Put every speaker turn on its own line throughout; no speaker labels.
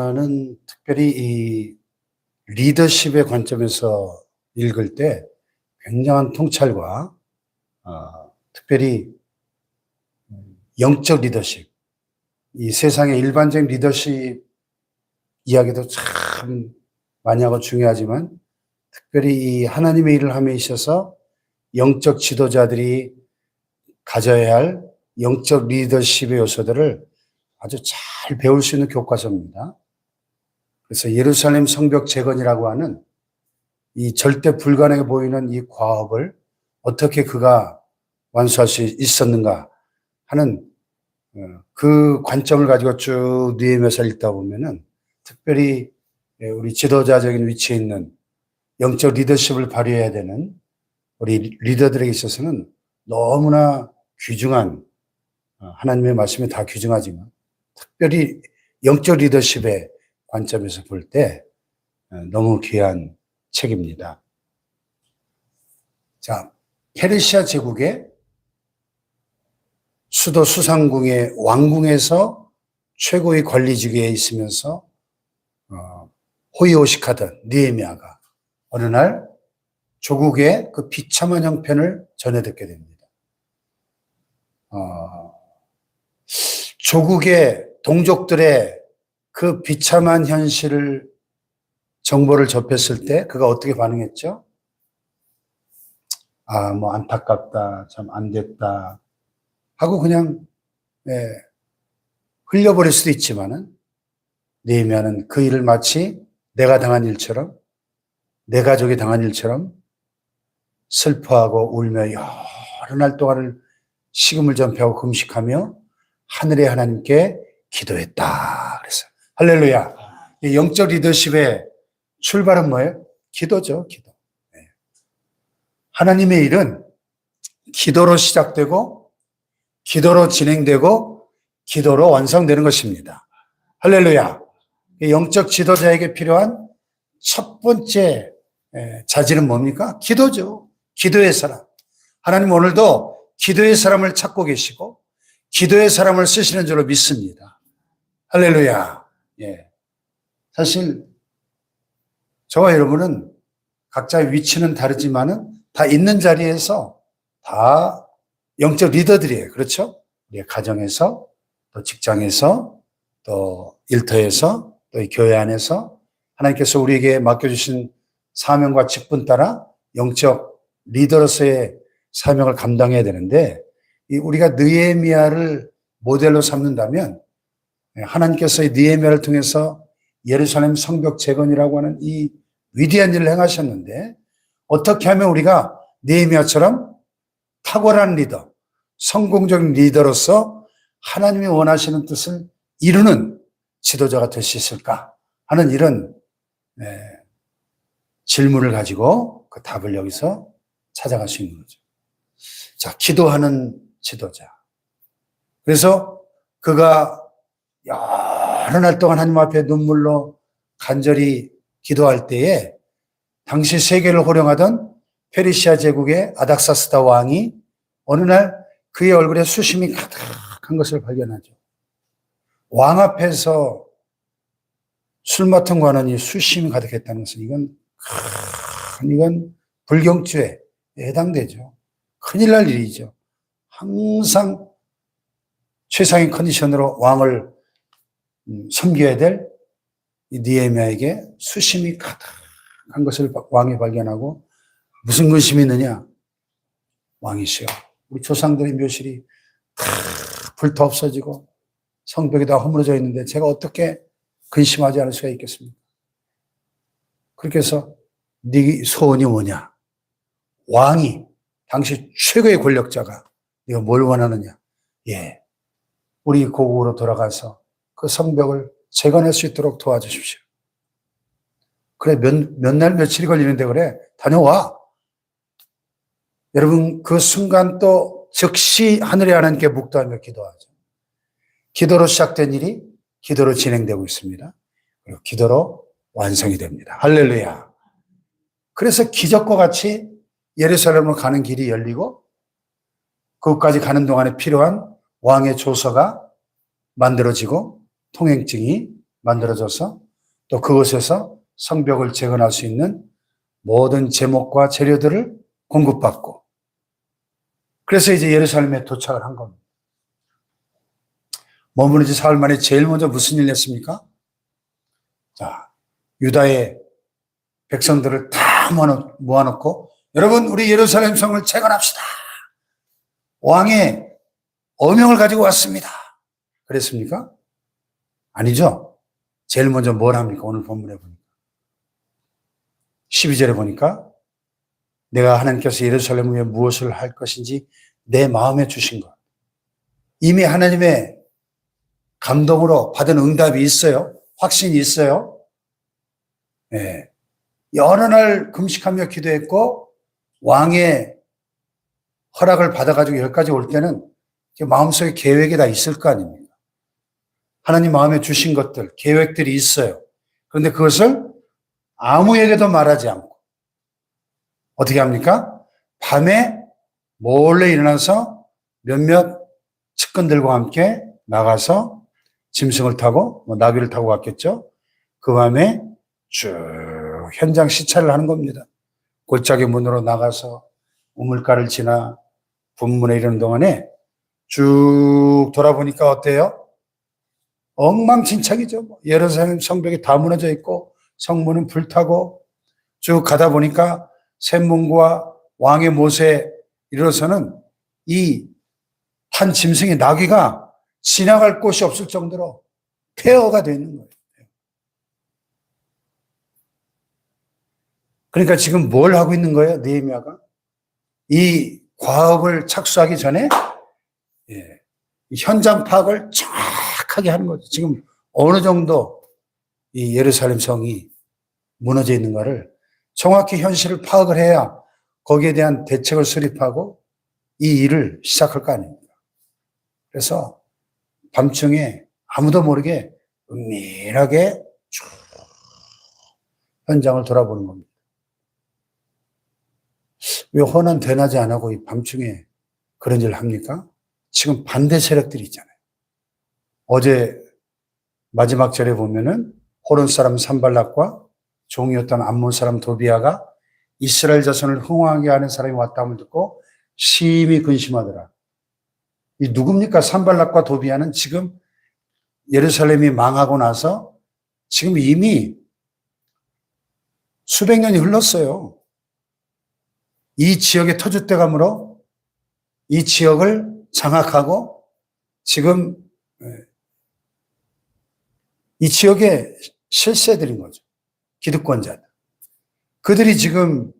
예레미야는 특별히 이 리더십의 관점에서 읽을 때 굉장한 통찰과 특별히 영적 리더십, 이 세상의 일반적인 리더십 이야기도 참 많이 하고 중요하지만 특별히 이 하나님의 일을 함에 있어서 영적 지도자들이 가져야 할 영적 리더십의 요소들을 아주 잘 배울 수 있는 교과서입니다. 그래서 예루살렘 성벽 재건이라고 하는 이 절대 불가능해 보이는 이 과업을 어떻게 그가 완수할 수 있었는가 하는 그 관점을 가지고 쭉 느헤미야서를 읽다 보면은 특별히 우리 지도자적인 위치에 있는 영적 리더십을 발휘해야 되는 우리 리더들에게 있어서는 너무나 귀중한 하나님의 말씀이 다 귀중하지만 특별히 영적 리더십의 관점에서 볼 때 너무 귀한 책입니다. 자, 페르시아 제국의 수도 수상궁의 왕궁에서 최고의 관리직에 있으면서 호의호식하던 느헤미야가 어느 날 조국의 그 비참한 형편을 전해 듣게 됩니다. 조국의 동족들의 그 비참한 현실을 정보를 접했을 때 그가 어떻게 반응했죠? 뭐 안타깝다, 참 안 됐다 하고 그냥 흘려버릴 수도 있지만은 느헤미야는 그 일을 마치 내가 당한 일처럼 내 가족이 당한 일처럼 슬퍼하고 울며 여러 날 동안을 식음을 전폐하고 금식하며 하늘의 하나님께 기도했다. 그래서 할렐루야. 영적 리더십의 출발은 뭐예요? 기도죠. 기도. 하나님의 일은 기도로 시작되고 기도로 진행되고 기도로 완성되는 것입니다. 할렐루야. 영적 지도자에게 필요한 첫 번째 자질은 뭡니까? 기도죠. 기도의 사람. 하나님 오늘도 기도의 사람을 찾고 계시고 기도의 사람을 쓰시는 줄로 믿습니다. 할렐루야. 사실 저와 여러분은 각자의 위치는 다르지만은 다 있는 자리에서 다 영적 리더들이에요. 그렇죠? 우리 가정에서 또 직장에서 또 일터에서 또 교회 안에서 하나님께서 우리에게 맡겨주신 사명과 직분 따라 영적 리더로서의 사명을 감당해야 되는데 우리가 느헤미야를 모델로 삼는다면 하나님께서 이 느헤미야를 통해서 예루살렘 성벽 재건이라고 하는 이 위대한 일을 행하셨는데 어떻게 하면 우리가 느헤미야처럼 탁월한 리더, 성공적인 리더로서 하나님이 원하시는 뜻을 이루는 지도자가 될 수 있을까 하는 이런 질문을 가지고 그 답을 여기서 찾아갈 수 있는 거죠. 자, 기도하는 지도자. 그래서 그가 여러 날 동안 하나님 앞에 눈물로 간절히 기도할 때에 당시 세계를 호령하던 페르시아 제국의 아닥사스다 왕이 어느 날 그의 얼굴에 수심이 가득한 것을 발견하죠. 왕 앞에서 술 맡은 관원이 수심이 가득했다는 것은 이건 불경죄에 해당되죠. 큰일 날 일이죠. 항상 최상의 컨디션으로 왕을 섬겨야 될 이 느헤미야에게 수심이 가득한 것을 왕이 발견하고 무슨 근심이 있느냐? 왕이시여, 우리 조상들의 묘실이 다 불타 없어지고 성벽이 다 허물어져 있는데 제가 어떻게 근심하지 않을 수가 있겠습니까? 그렇게 해서 네 소원이 뭐냐? 왕이 당시 최고의 권력자가 네가 뭘 원하느냐? 우리 고국으로 돌아가서 그 성벽을 재건할 수 있도록 도와주십시오. 그래, 몇 날 며칠이 걸리는데 그래, 다녀와. 여러분, 그 순간 또 즉시 하늘의 하나님께 묵도하며 기도하죠. 기도로 시작된 일이 기도로 진행되고 있습니다. 그리고 기도로 완성이 됩니다. 할렐루야. 그래서 기적과 같이 예루살렘으로 가는 길이 열리고 그것까지 가는 동안에 필요한 왕의 조서가 만들어지고 통행증이 만들어져서 또 그곳에서 성벽을 재건할 수 있는 모든 제목과 재료들을 공급받고 그래서 이제 예루살렘에 도착을 한 겁니다. 머무른 지 사흘 만에 제일 먼저 무슨 일을 했습니까? 자, 유다의 백성들을 다 모아놓고 여러분 우리 예루살렘 성을 재건합시다. 왕의 어명을 가지고 왔습니다. 그랬습니까? 아니죠. 제일 먼저 뭘 합니까? 오늘 본문에 보니까 12절에 보니까 내가 하나님께서 예루살렘 위에 무엇을 할 것인지 내 마음에 주신 것. 이미 하나님의 감동으로 받은 응답이 있어요. 확신이 있어요. 네. 여러 날 금식하며 기도했고 왕의 허락을 받아가지고 여기까지 올 때는 마음속에 계획이 다 있을 거 아닙니까? 하나님 마음에 주신 것들, 계획들이 있어요. 그런데 그것을 아무에게도 말하지 않고 어떻게 합니까? 밤에 몰래 일어나서 몇몇 측근들과 함께 나가서 짐승을 타고 나귀를 타고 갔겠죠. 그 밤에 쭉 현장 시찰을 하는 겁니다. 골짜기 문으로 나가서 우물가를 지나 분문에 이르는 동안에 쭉 돌아보니까 어때요? 엉망진창이죠. 예루살렘 성벽이 다 무너져 있고 성문은 불타고 쭉 가다 보니까 샘문과 왕의 못에 이르러서는 이 한 짐승의 나귀가 지나갈 곳이 없을 정도로 폐허가 되어 있는 거예요. 그러니까 지금 뭘 하고 있는 거예요? 느헤미야가 이 과업을 착수하기 전에 현장 파악을 정확하게 하는 거죠. 지금 어느 정도 이 예루살렘 성이 무너져 있는가를 정확히 현실을 파악을 해야 거기에 대한 대책을 수립하고 이 일을 시작할 거 아닙니까? 그래서 밤중에 아무도 모르게 은밀하게 쭉 현장을 돌아보는 겁니다. 왜 혼한 대낮에 안 하고 이 밤중에 그런 일을 합니까? 지금 반대 세력들이 있잖아요. 어제 마지막 절에 보면은 호론 사람 산발락과 종이었던 암몬 사람 도비아가 이스라엘 자손을 흥황하게 하는 사람이 왔다함을 듣고 심히 근심하더라. 이 누굽니까? 산발락과 도비아는 지금 예루살렘이 망하고 나서 지금 이미 수백 년이 흘렀어요. 이 지역의 터줏대감으로 이 지역을 장악하고 지금 이 지역의 실세들인 거죠. 기득권자들. 그들이 지금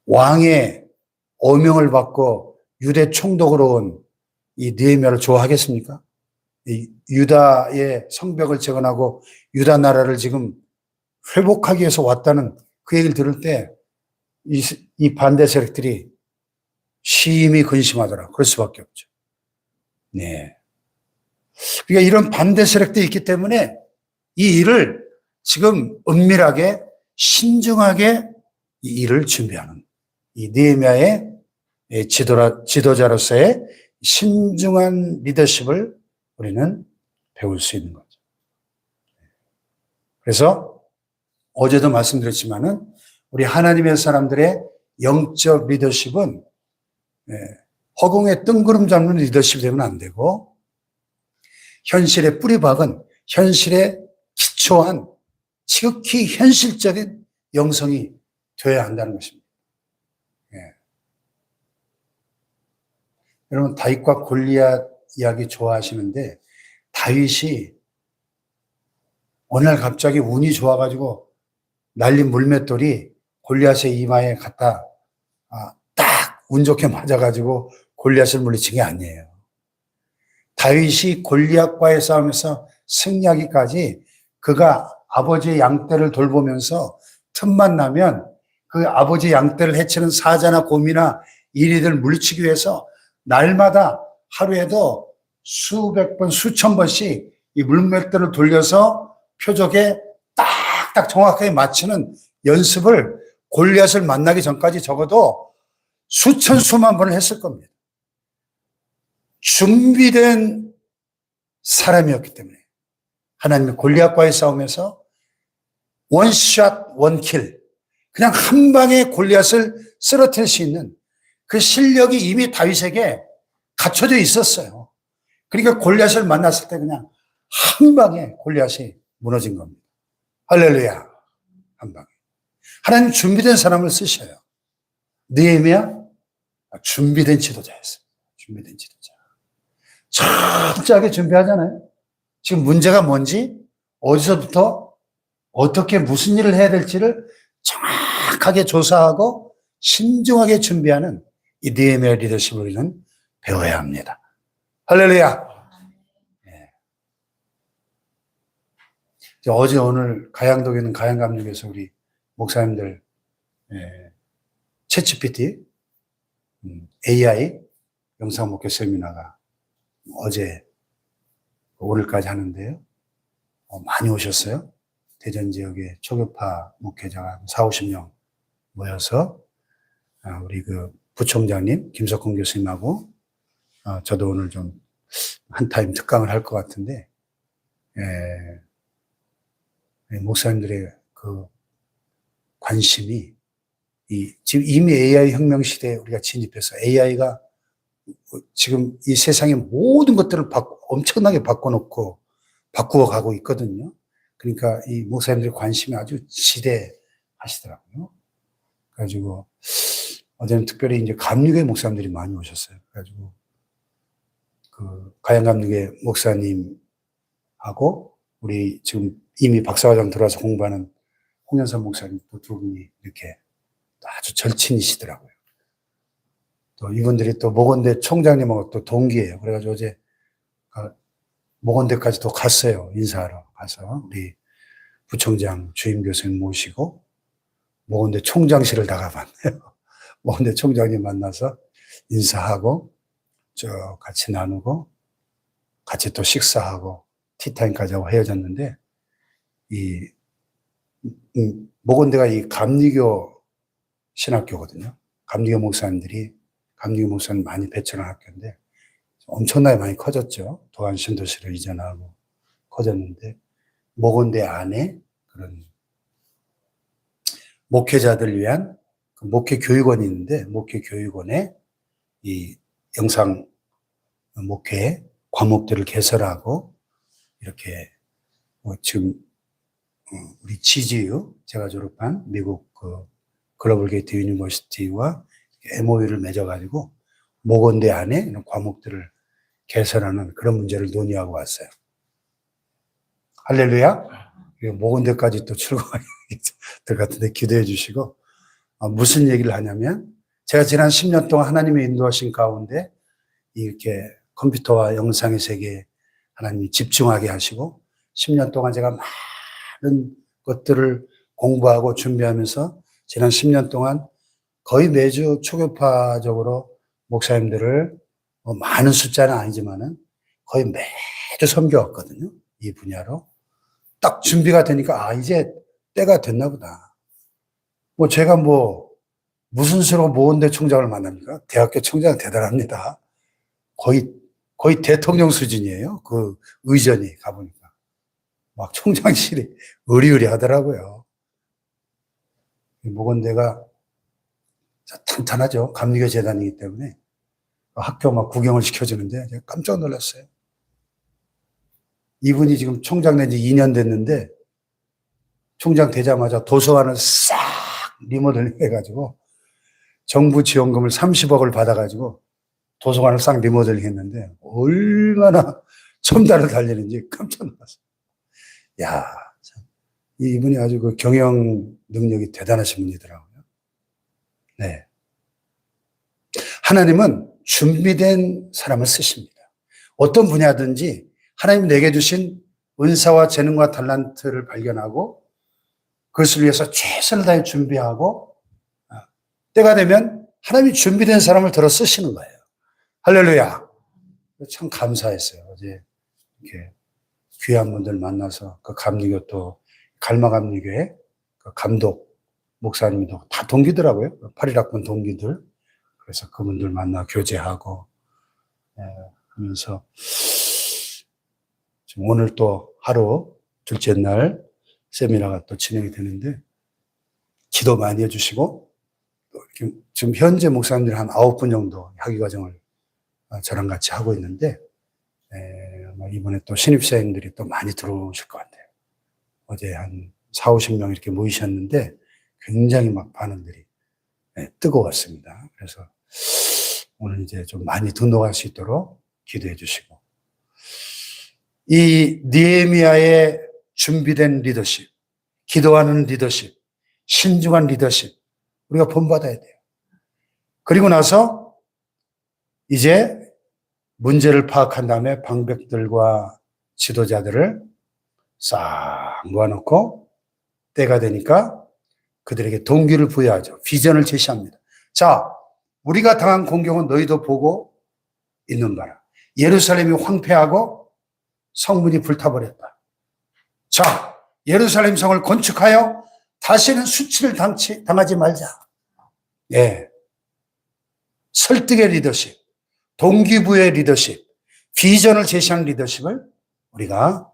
왕의 어명을 받고 유대 총독으로 온 이 느헤미야를 좋아하겠습니까? 이 유다의 성벽을 재건하고 유다 나라를 지금 회복하기 위해서 왔다는 그 얘기를 들을 때 이 반대 세력들이 심히 근심하더라. 그럴 수밖에 없죠. 네. 그러니까 이런 반대 세력들이 있기 때문에 이 일을 지금 은밀하게 신중하게 이 일을 준비하는 이 느헤미야의 지도자로서의 신중한 리더십을 우리는 배울 수 있는 거죠. 그래서 어제도 말씀드렸지만은 우리 하나님의 사람들의 영적 리더십은 허공에 뜬구름 잡는 리더십이 되면 안 되고 현실의 뿌리박은 현실에 기초한 지극히 현실적인 영성이 되어야 한다는 것입니다. 여러분 다윗과 골리앗 이야기 좋아하시는데 다윗이 어느 날 갑자기 운이 좋아가지고 날린 물맷돌이 골리앗의 이마에 갖다 딱 운 좋게 맞아가지고 골리앗을 물리친 게 아니에요. 다윗이 골리앗과의 싸움에서 승리하기까지 그가 아버지의 양떼를 돌보면서 틈만 나면 그 아버지 양떼를 해치는 사자나 곰이나 이리들 물리치기 위해서 날마다 하루에도 수백 번, 수천 번씩 이 물맷돌을 돌려서 표적에 딱딱 정확하게 맞추는 연습을 골리앗을 만나기 전까지 적어도 수천 수만 번을 했을 겁니다. 준비된 사람이었기 때문에 하나님의 골리앗과의 싸움에서 원샷 원킬, 그냥 한 방에 골리앗을 쓰러뜨릴 수 있는 그 실력이 이미 다윗에게 갖춰져 있었어요. 그러니까 골리앗을 만났을 때 그냥 한 방에 골리앗이 무너진 겁니다. 할렐루야. 한 방에. 하나님 준비된 사람을 쓰셔요. 느헤미야 준비된 지도자였어요. 준비된 지도자. 철저하게 준비하잖아요. 지금 문제가 뭔지, 어디서부터 어떻게 무슨 일을 해야 될지를 정확하게 조사하고 신중하게 준비하는 이 느헤미야 리더십을 우리는 배워야 합니다. 할렐루야. 네. 어제 오늘 가양동에 있는 가양감육에서 우리 목사님들 챗GPT AI 영상 목회 세미나가 어제 오늘까지 하는데요. 많이 오셨어요. 대전 지역의 초교파 목회자가 40-50명 모여서 우리 그 부총장님 김석훈 교수님하고 저도 오늘 좀 한 타임 특강을 할 것 같은데 목사님들의 그 관심이 지금 이미 AI 혁명 시대에 우리가 진입해서 AI가 지금 이 세상의 모든 것들을 엄청나게 바꿔놓고 바꾸어 가고 있거든요. 그러니까 이 목사님들의 관심이 아주 지대하시더라고요. 그래가지고 어제는 특별히 이제 감리교회 목사님들이 많이 오셨어요. 그래가지고 그 가양감리교회 목사님하고 우리 지금 이미 박사과정 들어와서 공부하는 홍연선 목사님 또 두 분이 이렇게 아주 절친이시더라고요. 또 이분들이 또 모건대 총장님하고 또 동기예요. 그래가지고 어제 모건대까지 또 갔어요. 인사하러 가서 우리 부총장 주임 교수님 모시고 모건대 총장실을 나가봤네요. 모건대 총장님 만나서 인사하고 같이 나누고 같이 또 식사하고 티타임까지 하고 헤어졌는데 모건대가 이 감리교 신학교거든요. 감리교 목사님 많이 배출한 학교인데 엄청나게 많이 커졌죠. 도안 신도시로 이전하고 커졌는데 모건대 안에 그런 목회자들 위한 그 목회 교육원이 있는데 목회 교육원에 이 영상 목회 과목들을 개설하고 이렇게 지금 우리 GGU 제가 졸업한 미국 그 글로벌 게이트 유니버시티와 MOU를 맺어가지고 모건대 안에 이런 과목들을 개설하는 그런 문제를 논의하고 왔어요. 할렐루야. 모건대까지 또 출고할 것 같은데 기도해 주시고 무슨 얘기를 하냐면 제가 지난 10년 동안 하나님의 인도하신 가운데 이렇게 컴퓨터와 영상의 세계에 하나님이 집중하게 하시고 10년 동안 제가 많은 것들을 공부하고 준비하면서 지난 10년 동안 거의 매주 초교파적으로 목사님들을 많은 숫자는 아니지만은 거의 매주 섬겨왔거든요. 이 분야로. 딱 준비가 되니까 이제 때가 됐나 보다. 제가 무슨 수로 모건대 총장을 만납니까? 대학교 총장은 대단합니다. 거의 대통령 수준이에요. 그 의전이 가보니까. 막 총장실이 의리의리 하더라고요. 모건대가 탄탄하죠. 감리교 재단이기 때문에 학교 막 구경을 시켜주는데 제가 깜짝 놀랐어요. 이분이 지금 총장 된 지 2년 됐는데 총장 되자마자 도서관을 싹 리모델링 해가지고 정부 지원금을 30억을 받아가지고 도서관을 싹 리모델링 했는데 얼마나 첨단을 달리는지 깜짝 놀랐어요. 야, 이분이 아주 그 경영 능력이 대단하신 분이더라고요. 네. 하나님은 준비된 사람을 쓰십니다. 어떤 분야든지 하나님이 내게 주신 은사와 재능과 탤런트를 발견하고 그것을 위해서 최선을 다해 준비하고 때가 되면 하나님이 준비된 사람을 들어 쓰시는 거예요. 할렐루야. 참 감사했어요. 어제 이렇게 귀한 분들 만나서 그 감리교 또 갈마감리교회 그 감독 목사님도 다 동기더라고요. 81학번 동기들. 그래서 그분들 만나 교제하고 하면서 지금 오늘 또 하루 둘째 날 세미나가 또 진행이 되는데 기도 많이 해주시고 또 이렇게 지금 현재 목사님들 한 9분 정도 학위 과정을 저랑 같이 하고 있는데 아마 이번에 또 신입사님들이 또 많이 들어오실 것 같아요. 어제 한 40, 50명 이렇게 모이셨는데 굉장히 막 반응들이 뜨거웠습니다. 그래서 오늘 이제 좀 많이 등록할 수 있도록 기도해 주시고, 이 느헤미야의 준비된 리더십, 기도하는 리더십, 신중한 리더십 우리가 본받아야 돼요. 그리고 나서 이제 문제를 파악한 다음에 방백들과 지도자들을 싹 모아놓고 때가 되니까 그들에게 동기를 부여하죠. 비전을 제시합니다. 자, 우리가 당한 공경은 너희도 보고 있는 바라. 예루살렘이 황폐하고 성문이 불타버렸다. 자, 예루살렘 성을 건축하여 다시는 수치를 당하지 말자. 예. 설득의 리더십, 동기부여의 리더십, 비전을 제시하는 리더십을 우리가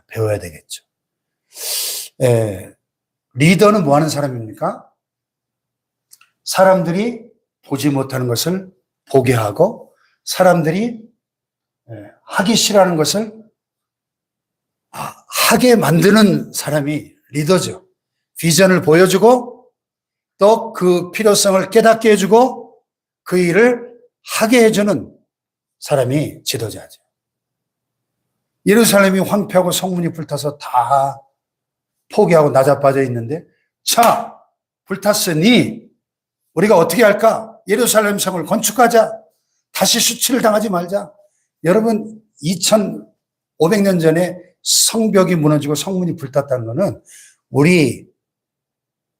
배워야 되겠죠. 리더는 뭐 하는 사람입니까? 사람들이 보지 못하는 것을 보게 하고 사람들이 하기 싫어하는 것을 하게 만드는 사람이 리더죠. 비전을 보여주고 또 그 필요성을 깨닫게 해주고 그 일을 하게 해주는 사람이 지도자죠. 예루살렘이 황폐하고 성문이 불타서 다 포기하고 나자빠져 있는데, 자, 불탔으니 우리가 어떻게 할까? 예루살렘 성을 건축하자. 다시 수치를 당하지 말자. 여러분, 2500년 전에 성벽이 무너지고 성문이 불탔다는 것은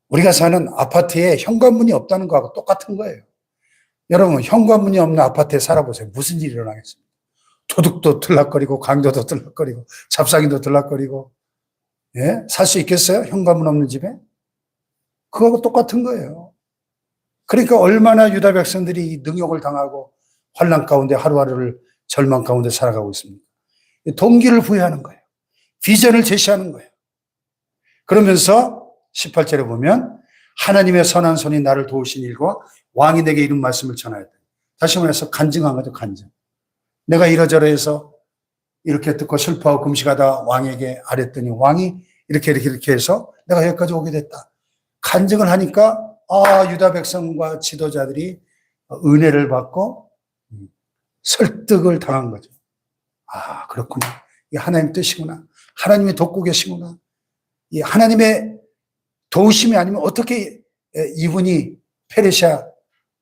우리가 사는 아파트에 현관문이 없다는 거하고 똑같은 거예요. 여러분, 현관문이 없는 아파트에 살아보세요. 무슨 일이 일어나겠습니까? 도둑도 들락거리고 강도도 들락거리고 잡상이도 들락거리고, 예? 살 수 있겠어요? 현관문 없는 집에? 그거하고 똑같은 거예요. 그러니까 얼마나 유다 백성들이 능욕을 당하고 환난 가운데 하루하루를 절망 가운데 살아가고 있습니까? 동기를 부여하는 거예요. 비전을 제시하는 거예요. 그러면서 18절에 보면 하나님의 선한 손이 나를 도우신 일과 왕이 내게 이런 말씀을 전하였다. 다시 말해서 간증한 거죠, 간증. 내가 이러저러해서 이렇게 듣고 슬퍼하고 금식하다 왕에게 아랬더니 왕이 이렇게 해서 내가 여기까지 오게 됐다. 간증을 하니까 유다 백성과 지도자들이 은혜를 받고 설득을 당한 거죠. 그렇구나. 이 하나님 뜻이구나. 하나님이 돕고 계시구나. 이 하나님의 도우심이 아니면 어떻게 이분이 페르시아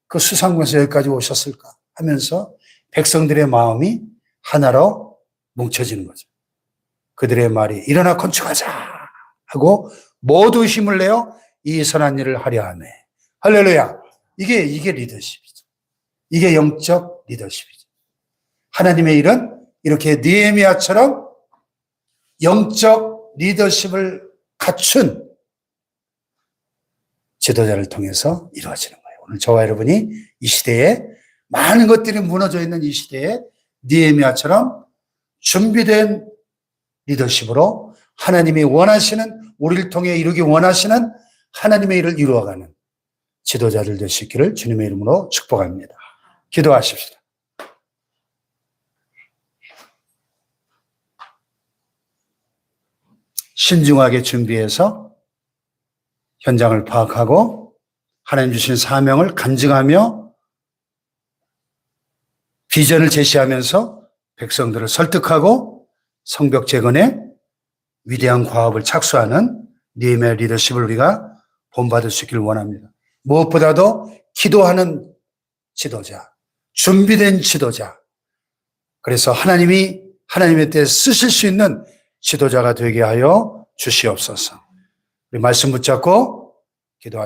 그 수상국에서 여기까지 오셨을까 하면서 백성들의 마음이 하나로 뭉쳐지는 거죠. 그들의 말이 일어나 건축하자 하고 모두 힘을 내어 이 선한 일을 하려 하네. 할렐루야. 이게 리더십이죠. 이게 영적 리더십이죠. 하나님의 일은 이렇게 느헤미야처럼 영적 리더십을 갖춘 지도자를 통해서 이루어지는 거예요. 오늘 저와 여러분이 이 시대에 많은 것들이 무너져 있는 이 시대에 느헤미야처럼 준비된 리더십으로 하나님이 원하시는, 우리를 통해 이루기 원하시는 하나님의 일을 이루어가는 지도자들 될 수 있기를 주님의 이름으로 축복합니다. 기도하십시다. 신중하게 준비해서 현장을 파악하고 하나님 주신 사명을 간증하며 비전을 제시하면서 백성들을 설득하고 성벽 재건에 위대한 과업을 착수하는 느헤미야 리더십을 우리가 본받을 수 있기를 원합니다. 무엇보다도 기도하는 지도자, 준비된 지도자, 그래서 하나님의 때에 쓰실 수 있는 지도자가 되게 하여 주시옵소서. 우리 말씀 붙잡고 기도하겠습니다.